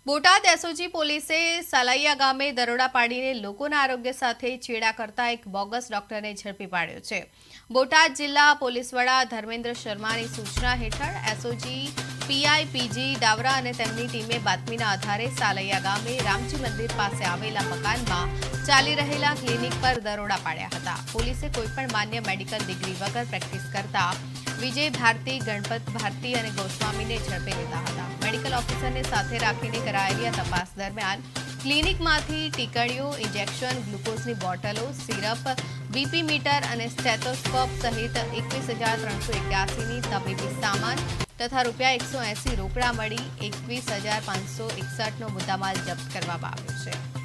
Botad SOG પોલીસે સાલૈયા ગામે દરોડા પાડીને લોકોના આરોગ્ય સાથે ચેડા કરતા એક બોગસ ડોક્ટરને ઝડપી પાડ્યો છે। બોટાદ જિલ્લા પોલીસ વડા ધર્મેન્દ્ર શર્માની સૂચના હેઠળ એસઓજી પીઆઈ પીજી ડાવરા અને તેમની ટીમે બાતમીના આધારે સાલૈયા ગામે રામજી મંદિર પાસે આવેલા મકાનમાં ચાલી રહેલા ક્લિનિક પર દરોડા પાડ્યા હતા। પોલીસે કોઈપણ માન્ય મેડિકલ ડિગ્રી વગર પ્રેક્ટિસ કરતા વિજય ભારતી, ગણપત ભારતી અને ગોસ્વામીને ઝડપી લીધા હતા। મેડિકલ ઓફિસરને સાથે રાખીને કરાયેલી આ તપાસ દરમિયાન ક્લિનિકમાંથી ટીકડીઓ, ઇન્જેક્શન, ગ્લુકોઝની બોટલો, સિરપ, બીપી મીટર અને સ્ટેથોસ્કોપ સહિત 21,381ની તબીબી સામાન તથા ₹180 રોકડા મળી 21,561નો મુદ્દામાલ જપ્ત કરવામાં આવ્યો છે।